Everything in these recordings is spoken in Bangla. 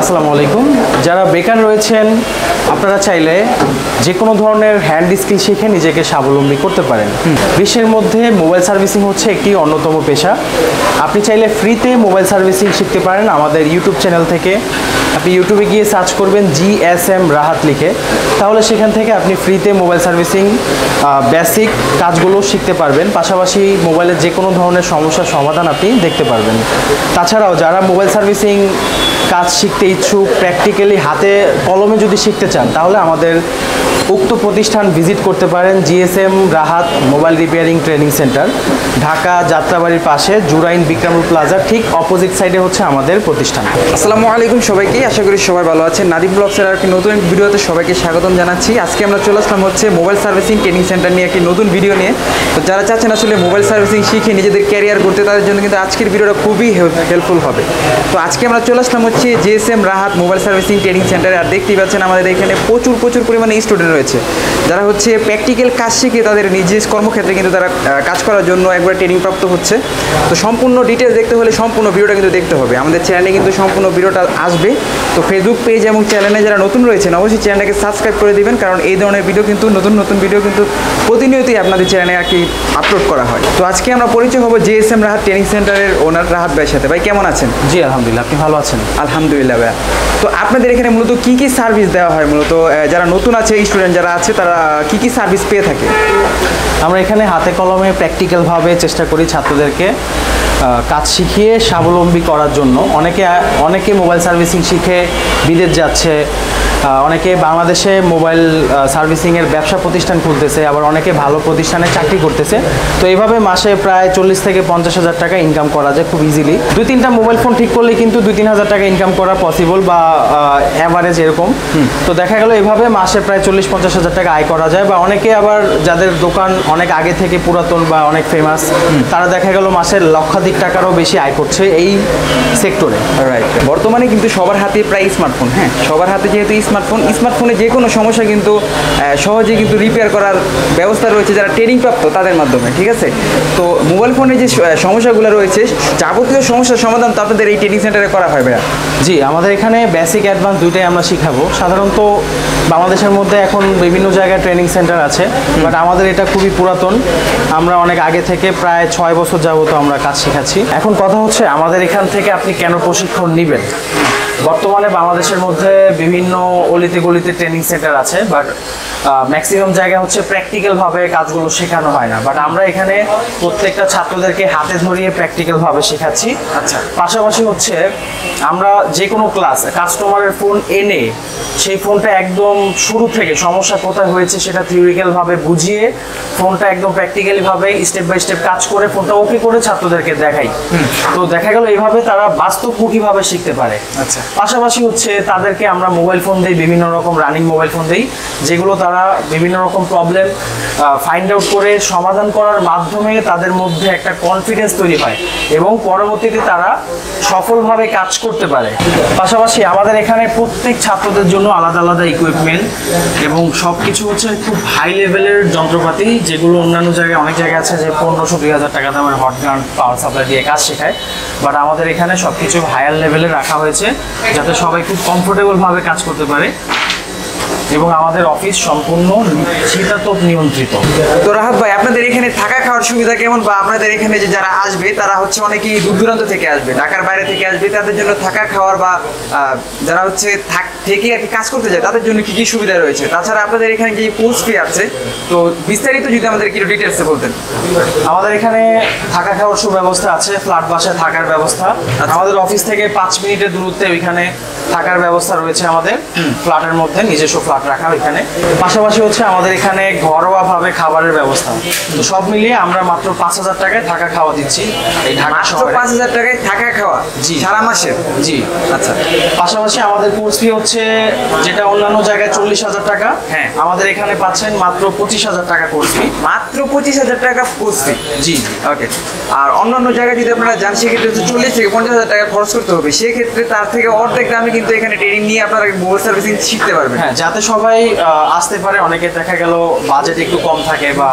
আসসালামু আলাইকুম। যারা বেকার রয়েছেন আপনারা চাইলে যে কোনো ধরনের হ্যান্ড স্কিল শিখে নিজেকে স্বাবলম্বী করতে পারেন। বিশ্বের মধ্যে মোবাইল সার্ভিসিং হচ্ছে একটি অন্যতম পেশা। আপনি চাইলে ফ্রিতে মোবাইল সার্ভিসিং শিখতে পারেন আমাদের ইউটিউব চ্যানেল থেকে। আপনি ইউটিউবে গিয়ে সার্চ করবেন GSM রাহাত লিখে, তাহলে সেখান থেকে আপনি ফ্রিতে মোবাইল সার্ভিসিং বেসিক কাজগুলো শিখতে পারবেন। পাশাপাশি মোবাইলের যে কোনো ধরনের সমস্যার সমাধান আপনি দেখতে পারবেন। তাছাড়াও যারা মোবাইল সার্ভিসিং কাজ শিখতে ইচ্ছুক, প্র্যাকটিক্যালি হাতে কলমে যদি শিখতে চান, তাহলে আমাদের উক্ত প্রতিষ্ঠান ভিজিট করতে পারেন। GSM Rahat mobile repairing training centre, Dhaka যাত্রাবাড়ির পাশে জুরাইন বিক্রমপুর প্লাজার ঠিক অপোজিট সাইডে হচ্ছে আমাদের প্রতিষ্ঠান। আসসালামু আলাইকুম সবাইকে, আশা করি সবাই ভালো আছেন। নাদিম ব্লগসের আর একটি নতুন ভিডিওতে সবাইকে স্বাগতম জানাচ্ছি। আজকে আমরা চলে আসলাম হচ্ছে মোবাইল সার্ভিসিং ট্রেনিং সেন্টার নিয়ে একটি নতুন ভিডিও নিয়ে। তো যারা চাচ্ছেন আসলে মোবাইল সার্ভিসিং শিখে নিজেদের ক্যারিয়ার করতে, তাদের জন্য কিন্তু আজকের ভিডিওটা খুবই হেল্পফুল হবে। তো আজকে আমরা চলে আসলাম হচ্ছে GSM Rahat mobile servicing training সেন্টারে। আর দেখতেই পাচ্ছেন আমাদের এখানে প্রচুর পরিমাণে স্টুডেন্ট রয়েছে যারা হচ্ছে প্র্যাকটিক্যাল কাজ শিখে তাদের নিজের কর্মক্ষেত্রে কিন্তু তারা কাজ করার জন্য একবার ট্রেনিং প্রাপ্ত হচ্ছে। তো সম্পূর্ণ ডিটেলস দেখতে হলে সম্পূর্ণ ভিডিওটা কিন্তু দেখতে হবে। আমাদের চ্যানেলে কিন্তু সম্পূর্ণ ভিডিওটা আসবে। তো ফেসবুক পেজ এবং চ্যানেলে যারা নতুন রয়েছেন অবশ্যই চ্যানেলটাকে সাবস্ক্রাইব করে দিবেন, কারণ এই ধরনের ভিডিও কিন্তু নতুন ভিডিও কিন্তু প্রতিনিয়তই আপনাদের চ্যানেলে আর কি আপলোড করা হয়। তো আজকে আমরা পরিচয় হবো GSM রাহাত ট্রেনিং সেন্টারের ওনার রাহাত ভাইয়ের সাথে। ভাই কেমন আছেন? জি আলহামদুলিল্লাহ, আপনি ভালো আছেন? আলহামদুলিল্লাহ ভাইয়া। তো আপনাদের এখানে মূলত কি সার্ভিস দেওয়া হয়? মূলত যারা নতুন আছে, স্টুডেন্ট যারা আছে, তারা কি সার্ভিস পেয়ে থাকে? আমরা এখানে হাতে কলমে প্র্যাকটিক্যালভাবে চেষ্টা করি ছাত্রদেরকে কাজ শিখিয়ে স্বাবলম্বী করার জন্য। অনেকে মোবাইল সার্ভিসিং শিখে বিদেশ যাচ্ছে, অনেকে বাংলাদেশে মোবাইল সার্ভিসিংয়ের ব্যবসা প্রতিষ্ঠান খুলতেছে, আবার অনেকে ভালো প্রতিষ্ঠানে চাকরি করতেছে। তো এইভাবে মাসে প্রায় 40 থেকে 50 হাজার টাকা ইনকাম করা যায় খুব ইজিলি। 2-3টা মোবাইল ফোন ঠিক করলে কিন্তু 2-3 হাজার টাকা ইনকাম করা পসিবল, বা অ্যাভারেজ এরকম। তো দেখা গেল এইভাবে মাসে প্রায় 40-50 হাজার টাকা আয় করা যায়। বা অনেকে আবার যাদের দোকান অনেক আগে থেকে পুরাতন বা অনেক ফেমাস, তারা দেখা গেল মাসের লক্ষাধিক টাকারও বেশি আয় করছে এই সেক্টরে। রাইট। বর্তমানে কিন্তু সবার হাতে প্রায় স্মার্টফোন। হ্যাঁ, সবার হাতে যেহেতু স্মার্টফোনে যে কোনো সমস্যা কিন্তু সহজে কিন্তু রিপেয়ার করার ব্যবস্থা রয়েছে যারা ট্রেনিং প্রাপ্ত তাদের মাধ্যমে। ঠিক আছে। তো মোবাইল ফোনে যে সমস্যাগুলো রয়েছে, যাবতীয় সমস্যার সমাধান তো আপনাদের এই ট্রেনিং সেন্টারে করা হয় ভাইয়া? জি, আমাদের এখানে বেসিক অ্যাডভান্স দুইটাই আমরা শিখাবো। সাধারণত বাংলাদেশের মধ্যে এখন বিভিন্ন জায়গায় ট্রেনিং সেন্টার আছে, বাট আমাদের এটা খুবই পুরাতন। আমরা অনেক আগে থেকে প্রায় 6 বছর যাবত আমরা কাজ শেখাচ্ছি। এখন কথা হচ্ছে আমাদের এখান থেকে আপনি কেন প্রশিক্ষণ নেবেন। বর্তমানে বাংলাদেশের মধ্যে বিভিন্ন অলিতে গলিতে ট্রেনিং সেন্টার আছে, বাট ম্যাক্সিমাম জায়গায় হচ্ছে প্র্যাকটিক্যালভাবে কাজগুলো শেখানো হয় না। বাট আমরা এখানে প্রত্যেকটা ছাত্রদেরকে হাতে ধরিয়ে প্র্যাকটিক্যালভাবে শেখাচ্ছি। আচ্ছা। পাশাপাশি হচ্ছে আমরা যে কোনো ক্লাস কাস্টমারের ফোন এনে সেই ফোনটা একদম শুরু থেকে সমস্যা কোথায় হয়েছে সেটা থিওরিক্যালভাবে বুঝিয়ে ফোনটা একদম প্র্যাকটিক্যালিভাবে স্টেপ বাই স্টেপ কাজ করে ফোনটা ওকে করে ছাত্রদেরকে দেখাই। তো দেখা গেল এইভাবে তারা বাস্তবমুখীভাবে শিখতে পারে। আচ্ছা। পাশাপাশি হচ্ছে তাদেরকে আমরা মোবাইল ফোন দিই, বিভিন্ন রকম রানিং মোবাইল ফোন দিই, যেগুলো তারা বিভিন্ন রকম প্রবলেম ফাইন্ড আউট করে সমাধান করার মাধ্যমে তাদের মধ্যে একটা কনফিডেন্স তৈরি হয় এবং পরবর্তীতে তারা সফলভাবে কাজ করতে পারে। পাশাপাশি আমাদের এখানে প্রত্যেক ছাত্রদের জন্য আলাদা আলাদা ইকুইপমেন্ট এবং সব কিছু হচ্ছে খুব হাই লেভেলের যন্ত্রপাতি, যেগুলো অন্যান্য জায়গায় অনেক জায়গায় আছে যে 1500-2000 টাকা দামের হট গান পাওয়ার সাপ্লাই দিয়ে কাজ শেখায়। বাট আমাদের এখানে সব কিছু হায়ার লেভেলে রাখা হয়েছে যাতে সবাই খুব কমফোর্টেবলভাবে কাজ করতে পারে, এবং আমাদের অফিস সম্পূর্ণ শীতাতপ নিয়ন্ত্রিত। তো রাহাত ভাই, আপনাদের এখানে থাকা খাওয়ার সুবিধা কেমন? বা আপনাদের এখানে যে যারা আসবে তারা হচ্ছে অনেকেই দূর দূরান্ত থেকে আসবে, ঢাকার বাইরে থেকে আসবে, তাদের জন্য থাকা খাওয়ার বা যারা হচ্ছে থেকে আর কি কাজ করতে যায় তাদের জন্য কি সুবিধা রয়েছে? তাছাড়া আপনাদের এখানে যে কোর্স ফি আছে, তো বিস্তারিত যদি আমাদের একটু ডিটেলসে বলতেন। আমাদের এখানে থাকা খাওয়ার সুব্যবস্থা আছে, ফ্ল্যাট বাসায় থাকার ব্যবস্থা। আমাদের অফিস থেকে 5 মিনিটের দূরত্বে ওইখানে থাকার ব্যবস্থা রয়েছে আমাদের ফ্ল্যাটের মধ্যে, নিজস্ব ফ্ল্যাট রাখা ওইখানে। পাশাপাশি হচ্ছে আমাদের এখানে ঘরোয়াভাবে খাবারের ব্যবস্থা। তো সব মিলিয়ে আমরা মাত্র 5000 টাকায় থাকা খাওয়া দিচ্ছি এই ঢাকা শহরে। 5000 টাকায় থাকা খাওয়া? জি, সারা মাসে? জি। আচ্ছা। পাশাপাশি আমাদের কোর্স ফি হচ্ছে, যেটা অন্যান্য জায়গায় 40,000 টাকা, হ্যাঁ, আমাদের এখানে পাচ্ছেন মাত্র 25,000 টাকা কোর্স ফি। মাত্র 25,000 টাকা কোর্স ফি? জি। ওকে। আর অন্যান্য জায়গায় যদি আপনারা যান সেক্ষেত্রে 40 থেকে 50,000 টাকা খরচ করতে হবে। সেক্ষেত্রে তার থেকে অর্ধেক দামে কিন্তু এখানে ট্রেনিং নিয়ে আপনারা মোবাইল সার্ভিসিং শিখতে পারবেন। হ্যাঁ, যাতে সবাই আসতে পারে। অনেকে দেখা গেল বাজেট একটু কম থাকে বা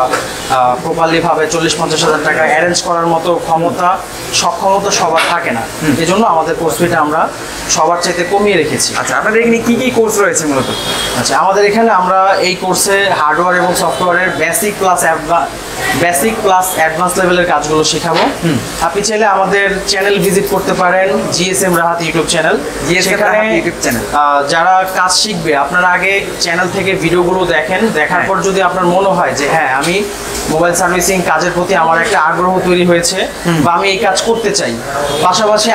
প্রপারলি ভাবে 40-50 হাজার টাকা অ্যারেঞ্জ করার মতো সক্ষমতা সবার থাকে না। এই জন্য আমাদের কোর্স ফিটা আমরা সবার চাইতে কমিয়ে রেখেছি। আচ্ছা, আপনাদের এখানে কি কি কোর্স রয়েছে মূলত? আচ্ছা, আমাদের এখানে আমরা এই কোর্সে হার্ডওয়্যার এবং সফটওয়্যারের বেসিক প্লাস অ্যাডভান্স লেভেলের কাজগুলো শেখাবো। আপনি চাইলে আমাদের চ্যানেল ভিজিট করতে পারেন, জিএসএম রাহাত ইউটিউব চ্যানেল। সেখানে ইউটিউব চ্যানেল যারা কাজ শিখবে, আপনারা আগে চ্যানেল থেকে ভিডিওগুলো দেখেন। দেখার পর যদি আপনার মনে হয় যে হ্যাঁ, আমি মোবাইল সার্ভিসিং কাজের প্রতি আমার একটা আগ্রহ তৈরি হয়েছে বা আমি এই কাজ করতে চাই, পাশাপাশি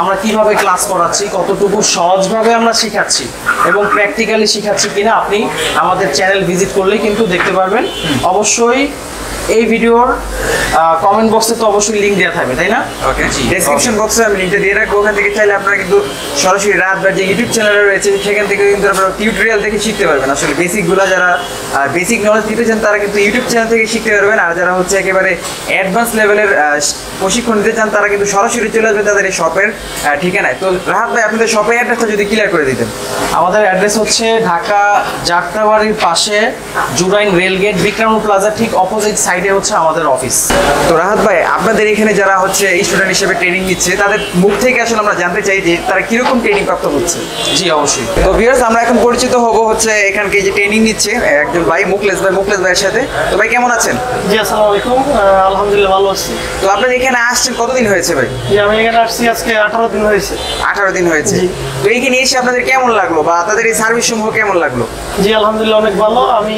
আমরা কিভাবে ক্লাস করাচ্ছি, কতটুকু সহজভাবে আমরা শেখাচ্ছি এবং প্র্যাকটিক্যালি শেখাচ্ছি কিনা, আপনি আমাদের চ্যানেল ভিজিট করলেই কিন্তু দেখতে পারবেন। অবশ্যই এই ভিডিওর কমেন্ট বক্সে তো অবশ্যই লিংক দেওয়া থাকবে, তাই না? ওকে, ডেসক্রিপশন বক্সে আমি লিংকটা দিয়ে রাখবো। ওখান থেকে চাইলে আপনারা কিন্তু সরাসরি রাতবার যে ইউটিউব চ্যানেল রয়েছে সেখান থেকে কিন্তু আপনারা টিউটোরিয়াল দেখে শিখতে পারবেন। আসলে বেসিকগুলো যারা বেসিক নলেজ দিতে চান তারা কিন্তু ইউটিউব চ্যানেল থেকে শিখতে পারবেন, আর যারা হচ্ছে একেবারে অ্যাডভান্স লেভেলের প্রশিক্ষণ নিতে চান তারা কিন্তু সরাসরি চলে আসবে তাদের এই শপের ঠিকানায়। তো রাহাত ভাই, আপনাদের শপের অ্যাড্রেসটা যদি ক্লিয়ার করে দিতেন। আমাদের অ্যাড্রেস হচ্ছে ঢাকা যাত্রাবাড়ির পাশে জুরাইন রেলগেট বিক্রম প্লাজার ঠিক অপোজিট সাইডে হচ্ছে আমাদের অফিস। তো রাহাত ভাই, আপনাদের এখানে যারা হচ্ছে স্টুডেন্ট হিসেবে ট্রেনিং নিচ্ছে তাদের মুখ থেকে আসলে আমরা জানতে চাই যে তারা কিরকম ট্রেনিং প্রাপ্ত হচ্ছে। জি, অবশ্যই। তো ভিউয়ার্স, আমরা এখন পরিচিত হব হচ্ছে এখানকে যে ট্রেনিং নিচ্ছে একজন ভাই, মুকলেশ ভাইয়ের সাথে। তো ভাই, কেমন আছেন? জি, আসসালামু আলাইকুম। আলহামদুলিল্লাহ ভালো আছি। তো আপনারা এখানে আসছেন কতদিন হয়েছে ভাই? জি, আমি এখানে আসছি আজকে 18 দিন হয়েছে। 18 দিন হয়েছে। জি। তো এইখানে এসে আপনাদের কেমন লাগলো বা তাদের এই সার্ভিস সমূহ কেমন লাগলো? জি, আলহামদুলিল্লাহ অনেক ভালো। আমি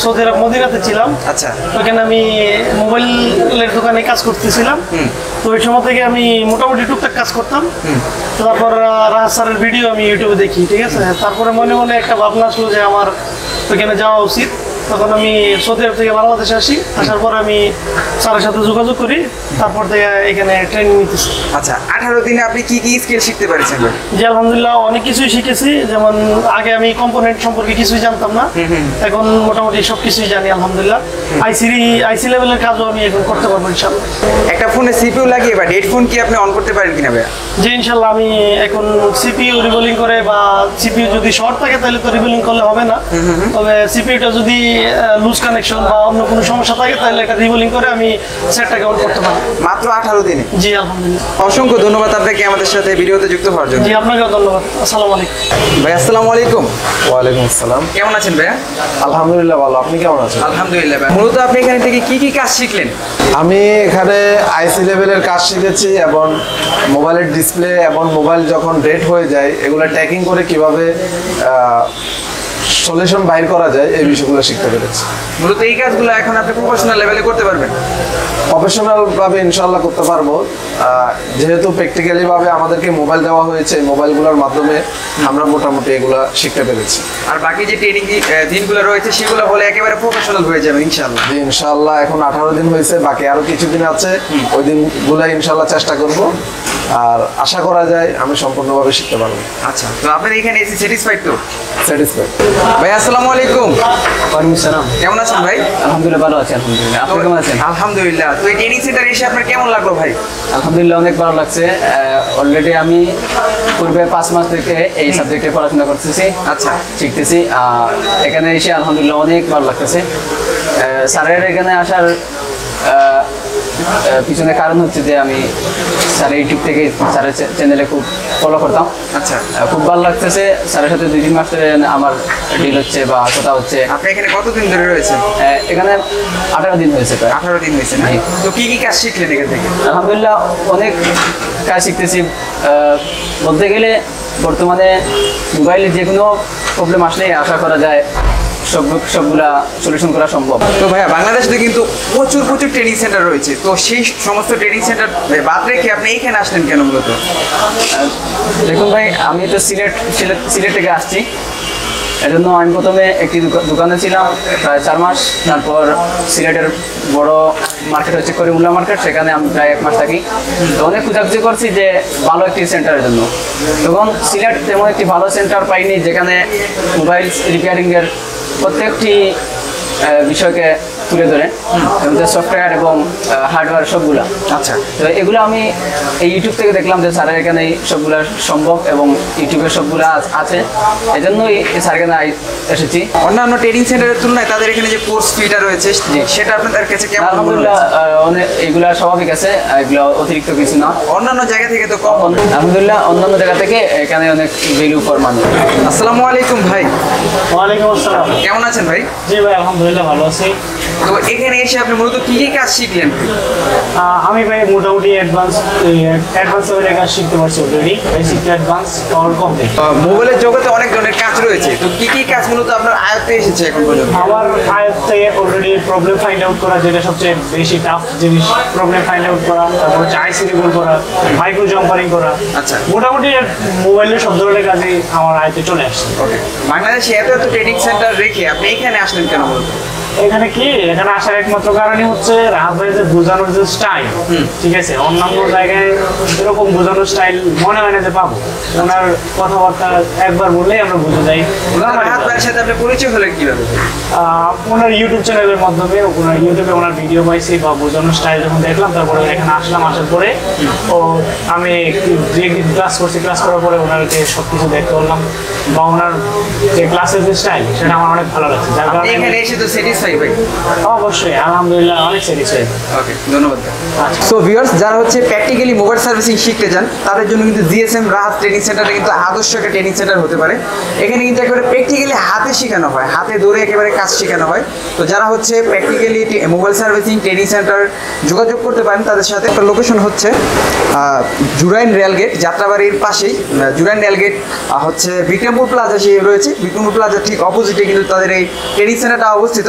সৌদি আরব মদিনাতে ছিলাম। আচ্ছা। ওখানে আমি মোবাইলের দোকানে কাজ করতেছিলাম। তো ওই সময় থেকে আমি মোটামুটি টুকটাক কাজ করতাম। তারপর রাহাত স্যারের ভিডিও আমি ইউটিউবে দেখি, ঠিক আছে। তারপরে মনে মনে একটা ভাবনা আসলো যে আমার ওইখানে যাওয়া উচিত। তখন আমি সৌদি আরব থেকে বাংলাদেশে আসি। আসার পর আমি স্যারের সাথে যোগাযোগ করি, তারপর থেকে এখানে ট্রেনিং নিতেছি। আচ্ছা, 18 দিনে আপনি কি কি স্কিল শিখতে পেরেছেন ভাই? জি, আলহামদুলিল্লাহ অনেক কিছুই শিখেছি। যেমন আগে আমি কম্পোনেন্ট সম্পর্কে কিছুই জানতাম না, এখন মোটামুটি সব কিছুই জানি আলহামদুলিল্লাহ। আইসি লেভেলের কাজও আমি এখন করতে পারবো ইনশাল্লাহ। একটা ফোনে সিপিইউ লাগিয়ে বা হেডফোন কি আপনি অন করতে পারেন কিনা ভাই? জি, ইনশাল্লাহ আমি এখন সিপিইউ রিবোলিং করে, বা সিপিইউ যদি শর্ট থাকে তাহলে তো রিবোলিং করলে হবে না। তবে সিপিইউটা যদি লুজ কানেকশন বা অন্য কোনো সমস্যা থাকে তাহলে এটা রিবোলিং করে আমি সেটটাকে অন করতে পারি। মাত্র 18 দিনে? জি, আলহামদুলিল্লাহ। অসংখ্য ধন্যবাদ আপনাকে আমাদের সাথে ভিডিওতে যুক্ত হওয়ার জন্য। জি, আপনাকেও ধন্যবাদ। আসসালামু আলাইকুম। ভাই, আসসালামু আলাইকুম। ওয়ালাইকুম আসসালাম। কেমন আছেন ভাইয়া? আলহামদুলিল্লাহ ভালো। আপনি কেমন আছেন? আলহামদুলিল্লাহ ভাই। মূলত আপনি এখানে থেকে কি কি কাজ শিখলেন? আমি এখানে আইসি লেভেলের কাজ শিখেছি এবং মোবাইলের ডিসপ্লে এবং মোবাইল যখন ডেড হয়ে যায় এগুলো ট্র্যাকিং করে কিভাবে সলিউশন বাইর করা যায় এই বিষয়গুলো শিখতে পেরেছি। মূলত এই কাজগুলো এখন আপনি প্রফেশনাল লেভেলে করতে পারবেন? প্রফেশনাল ভাবে ইনশাল্লাহ করতে পারবো। যেহেতু প্র্যাকটিক্যালি ভাবে আমাদেরকে মোবাইল দেওয়া হয়েছে, মোবাইলগুলোর মাধ্যমে আমরা মোটামুটি এগুলা শিখতে পেরেছি। আর বাকি যে ট্রেনিং দিনগুলো রয়েছে সেগুলো হলে একেবারে প্রফেশনাল হয়ে যাবে ইনশাল্লাহ। জি, ইনশাল্লাহ এখন 18 দিন হয়েছে, বাকি আরো কিছুদিন আছে। ওই দিনগুলো ইনশাল্লাহ চেষ্টা করব, আর আশা করা যায় আমি সম্পূর্ণভাবে শিখতে পারবো। আচ্ছা, তো আপনার এখানে এসে স্যাটিসফাইড তো? স্যাটিসফাইড। ভাই, আসসালামু আলাইকুম। ওয়ালাইকুম সালাম। কেমন আছেন ভাই? আলহামদুলিল্লাহ ভালো আছি। আলহামদুলিল্লাহ, আপনি কেমন আছেন? আলহামদুলিল্লাহ। তো এই ট্রেনিং সেন্টারে এসে আপনার কেমন লাগলো ভাই? আলহামদুলিল্লাহ অনেক ভালো লাগছে। অলরেডি আমি পূর্বে 5 মাস থেকে এই সাবজেক্টে পড়াশোনা করতেছি। আচ্ছা। শিখতেছি। এখানে এসে আলহামদুলিল্লাহ অনেক ভালো লাগতেছে। স্যারের এখানে আসার পিছনে কারণ হচ্ছে যে আমি স্যারের ইউটিউব থেকে স্যারের চ্যানেলে খুব ফলো করতাম। আচ্ছা। খুব ভালো লাগতেছে। স্যারের সাথে 2-3 মাস ধরে আমার ডিল হচ্ছে বা কথা হচ্ছে। আপনি এখানে কতদিন ধরে রয়েছেন? এখানে 18 দিন হয়েছে প্রায়। 18 দিন হয়েছে না? জি। তো কি কি কাজ শিখলেন এখান থেকে? আলহামদুলিল্লাহ অনেক কাজ শিখতেছি। বলতে গেলে বর্তমানে মোবাইলে যে কোনো প্রবলেম আসলেই আশা করা যায় সবগুলা সলিউশন করা সম্ভব। তো ভাইয়া, বাংলাদেশে কিন্তু প্রচুর ট্রেনিং সেন্টার রয়েছে। তো সেই সমস্ত ট্রেনিং সেন্টার বাদ রেখে আপনি এইখানে আসলেন কেন মূলত? দেখুন ভাই, আমি তো সিলেট থেকে আসছি। এজন্য আমি প্রথমে একটি দোকানে ছিলাম প্রায় 4 মাস। তারপর সিলেটের বড় মার্কেট হচ্ছে করিমুল্লাহ মার্কেট, সেখানে আমি প্রায় 1 মাস থাকি। তো অনেক খোঁজাখুঁজি করছি যে ভালো একটি সেন্টারের জন্য। তখন সিলেট তেমন একটি ভালো সেন্টার পাইনি যেখানে মোবাইল রিপেয়ারিংয়ের প্রত্যেকটি বিষয়কে তুলে ধরে এবং সফটওয়্যার এবং হার্ডওয়্যার সবগুলা। আচ্ছা। তো এগুলো আমি এই ইউটিউব থেকে দেখলাম যে স্যারের এখানে সবগুলা সম্ভব এবং ইউটিউবে সবগুলা আছে, এজন্যই স্যার এখানে এসেছি। অন্যান্য ট্রেনিং সেন্টারের তুলনায় তাদের এখানে যে কোর্স ফিটা রয়েছে সেটা আপনাদের কাছে কেমন মনে আলহামদুলিল্লাহ হচ্ছে? অনেক এগুলা স্বাভাবিক আছে, এগুলো অতিরিক্ত কিছু না। অন্যান্য জায়গা থেকে তো কম। আলহামদুলিল্লাহ অন্যান্য জায়গা থেকে এখানে অনেক ভ্যালু ফর মানি। আসসালামু আলাইকুম ভাই, ওয়ালাইকুম আসসালাম। কেমন আছেন ভাই? জি ভাই, আলহামদুলিল্লাহ ভালো আছি। তো এখানে এসে আপনি মূলত কি কি কাজ শিখলেন? আমি ভাই মোটামুটি অ্যাডভান্স লেভেলের কাজ শিখতে পারছি already, basic to advance all complete. মোবাইলের জগতে অনেক ধরনের কাজ রয়েছে, তো কি কি কাজ মূলত আপনার আয়ত্তে এসেছে এখন পর্যন্ত? আমার আয়ত্তে অলরেডি প্রবলেম ফাইন্ড আউট করা, যেটা সবচেয়ে বেশি টাফ জিনিস, প্রবলেম ফাইন্ড আউট করা, তারপর হচ্ছে আইসি রিকল করা, মাইক্রো জাম্পারিং করা। আচ্ছা। মোটামুটি মোবাইলের সব ধরনের কাজই আমার আয়ত্তে চলে আসছে। ওকে, বাংলাদেশে এত এত ট্রেনিং সেন্টার রেখে আপনি এখানে আসলেন কেন বলুন? এখানে কি, এখানে আসার একমাত্র কারণই হচ্ছে রাহাত ভাইয়ের যে বোঝানোর যে স্টাইল, ঠিক আছে, অন্যান্য জায়গায় এরকম বোঝানোর স্টাইল মনে হয় না যে পাবো। ওনার কথাবার্তা একবার বললেই আমরা বুঝে যাই। রাহাত ভাইয়ের সাথে আপনি পরিচয় হলেন কিভাবে? ওনার ইউটিউব চ্যানেলের মাধ্যমে, ওনার ইউটিউবে ওনার ভিডিও পাইছি বা বোঝানোর স্টাইল যখন দেখলাম, তারপরে এখানে আসলাম। আসার পরে ও আমি যে একদিন ক্লাস করছি, ক্লাস করার পরে ওনারকে সব কিছু দেখতে পারলাম বা ওনার যে ক্লাসের যে স্টাইল সেটা আমার অনেক ভালো লাগছে, যার আপনি কারণে এখানে এসে তো স্যাটিসফাই ভাই? অবশ্যই আলহামদুলিল্লাহ অনেক স্যাটিসফাইড। ওকে, ধন্যবাদ। সো ভিউয়ার্স, যারা হচ্ছে প্র্যাকটিক্যালি মোবাইল সার্ভিসিং শিখতে চান তাদের জন্য কিন্তু জিএসএম রাহাত ট্রেনিং সেন্টারটা কিন্তু আদর্শ একটা ট্রেনিং সেন্টার হতে পারে। এখানে কিন্তু একেবারে প্র্যাকটিক্যালি হাতে শেখানো হয়, হাতে ধরে একেবারে কাজ শেখানো হয়। তো যারা হচ্ছে practically mobile servicing training centre যোগাযোগ করতে পারেন তাদের সাথে। একটা লোকেশন হচ্ছে জুরাইন রেলগেট, যাত্রাবাড়ির পাশেই জুরাইন রেলগেট হচ্ছে বিক্রমপুর প্লাজা রয়েছে। বিক্রমপুর প্লাজার ঠিক অপোজিটে কিন্তু তাদের এই ট্রেনিং সেন্টারটা অবস্থিত।